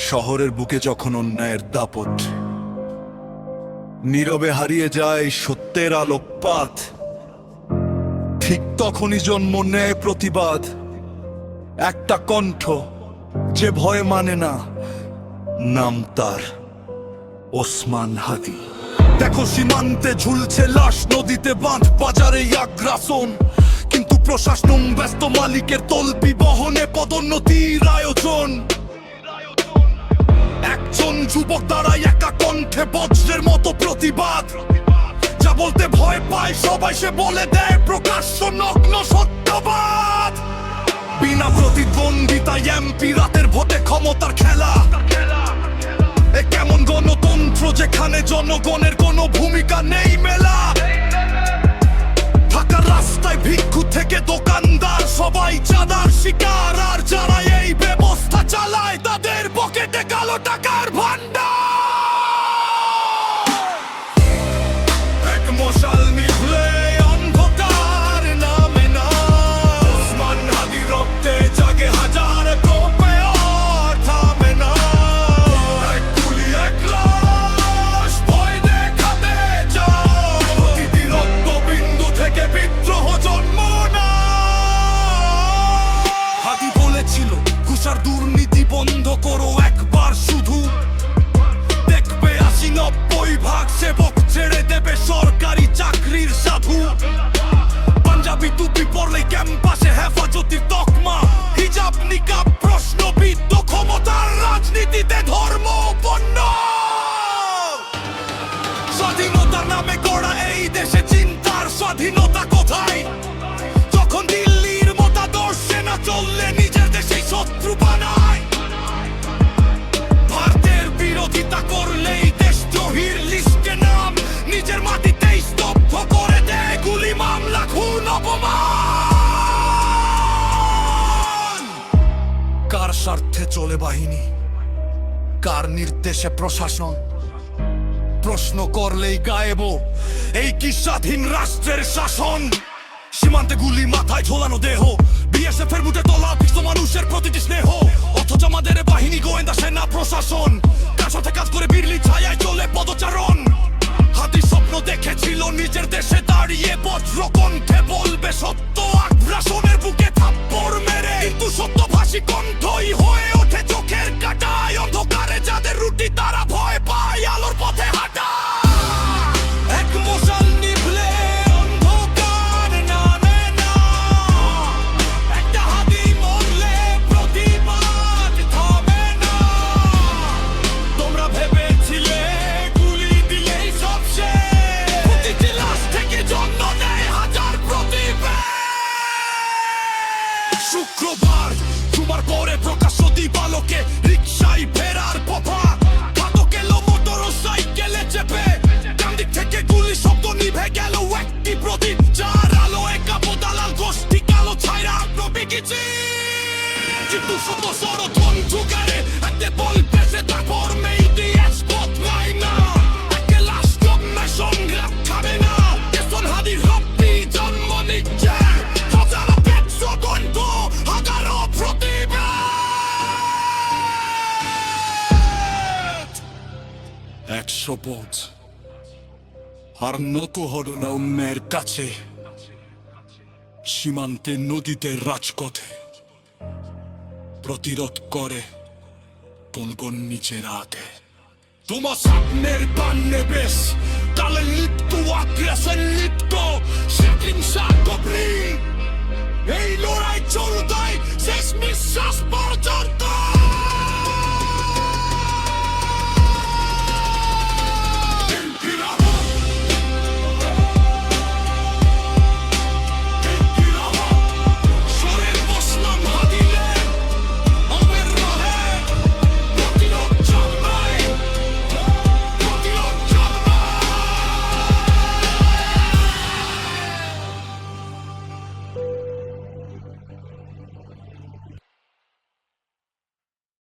শহরের বুকে যখন অন্যায়ের দাপট, নীরবে হারিয়ে যায় সত্যের আলোকপাত, ঠিক তখনই জন্ম নেয় প্রতিবাদ। একটা কণ্ঠ যে ভয় মানে না, নাম তার ওসমান হাদি। দেখো সীমান্তে ঝুলছে লাশ, নদীতে বাঁধ, বাজারে আগ্রাসন, কিন্তু প্রশাসন ব্যস্ত মালিকের তলবি বহনে পদোন্নতির আয়োজন। একজন যুবক দাঁড়ায় একা কণ্ঠে বজ্রের মতো প্রতিবাদ, যা বলতে ভয় পায় সবাই সে বলে দেয় প্রকাশ্য নগ্ন সত্যবাদ। বিনা প্রতিদ্বন্দ্বিতায় এমপি, রাতের ভোটে ক্ষমতার খেলা। এ কেমন গণতন্ত্র যেখানে জনগণের কোনো ভূমিকা নেই মেলা। ঢাকার রাস্তায় ভিক্ষু থেকে দোকানদার সবাই চাঁদার শিকার, আর যারা এই ব্যবস্থা চালায় তাদের পকেটে কালো টাকার ভান্ডার। এক মশাল নিভলে অন্ধকার নামে না, ওসমান হাদি রক্তে জাগে হাজার কোপে আর থামে না। এক গুলি এক লাশ ভয় দেখাতে যায়, প্রতিটি রক্তবিন্দু থেকে বিদ্রোহ জন্ম না। হাদি বলেছিল ঘুষার দুর্নীতি বন্ধ করো একবার শুধু, দেখবে ৮০-৯০% সেবক ছেড়ে দেবে সরকারি চাকরির সাধু। পাঞ্জাবি টুপি পরলে ক্যাম্পাসে হেফাজতির তকমা, হিজাব নিকাব প্রশ্নবিদ্ধ, ক্ষমতার রাজনীতিতে ধর্ম পণ্য। স্বাধীনতার নামে গড়া এই দেশে চিন্তার স্বাধীনতা কোথায়, যখন দিল্লির মতাদর্শে না চললে নিজের দেশেই শত্রু বানায়। ভারতের বিরোধিতা করলেই দেশদ্রোহীর লিস্টে নাম, নিজের মাটিতেই স্তব্ধ করে দেয় গুলি, মামলা, খুন, অপমান। কার স্বার্থে চলে বাহিনী, কার নির্দেশে প্রশাসন, প্রশ্ন করলেই গায়েব এই কি স্বাধীন রাষ্ট্রের শাসন। সীমান্তে গুলি, মাথায় ঝোলানো দেহ, বিএসএফ এর মুঠে তোলা বিশ্ব মানুষের প্রতিটি স্নেহ, অথচ আমাদের বাহিনী, গোয়েন্দা, সেনা, প্রশাসন কার সাথে কাজ করে বিড়লি ছায়ায় চলে পদচারণ। হাদি স্বপ্ন দেখেছিল নিজের দেশে দাঁড়িয়ে বজ্র কণ্ঠে বলবে সত্য, আগ্রাসনের বুকে থাপ্পড় মেরে, কিন্তু সত্যভাষী কণ্ঠই হয়ে ওঠে চোখের কাঁটায়। অন্ধকারে যাদের রুটি তারা ভয় পায় আলোর পথে হাঁটা। এক মশাল নিভলে অন্ধকার নামে না, একটা হাদি মরলে প্রতিবাদ থামে না। তোমরা ভেবেছিলে গুলি দিলেই সব শেষ, প্রতিটি লাশ থেকে জন্ম নেয় হাজার প্রতিবাদ। শুক্রবার তোমার পরে প্রকাশ্য দিবালোকে রিকশায় ফেরার পথা, ঘাতক এলো মোটর সাইকেলে চেপে, ডান দিক থেকে গুলি শব্দ নিভে গেল একটি প্রদীপ, যার আলো একা দালাল গোষ্ঠী কালো ছাইরা প্রবিকিছি। কিন্তু শত ষড়যন্ত্র করে হাতে বলবে সে তারপর মেইডিএস বদলাই না, একে লাশ কমে সংগ্রাম খাবে না। ওসমান হাদির রক্তি জন্ম নিচ্ছে হাজারো পেট্র কণ্ঠ, হাজারো প্রতিবাদ। ১০০ পথ আর নত হল না অন্যের কাছে, সীমান্তে নদীতে রাজপথে প্রতিরোধ করে তুলগন নিচে রাতে। তোমার স্বপ্নের বান্নে বেশ তালে লিপ্ত, আগ্রাসন লিপ্ত, সেদিন সাগবরি এই লড়াই চলতাই শেষ নিঃশ্বাস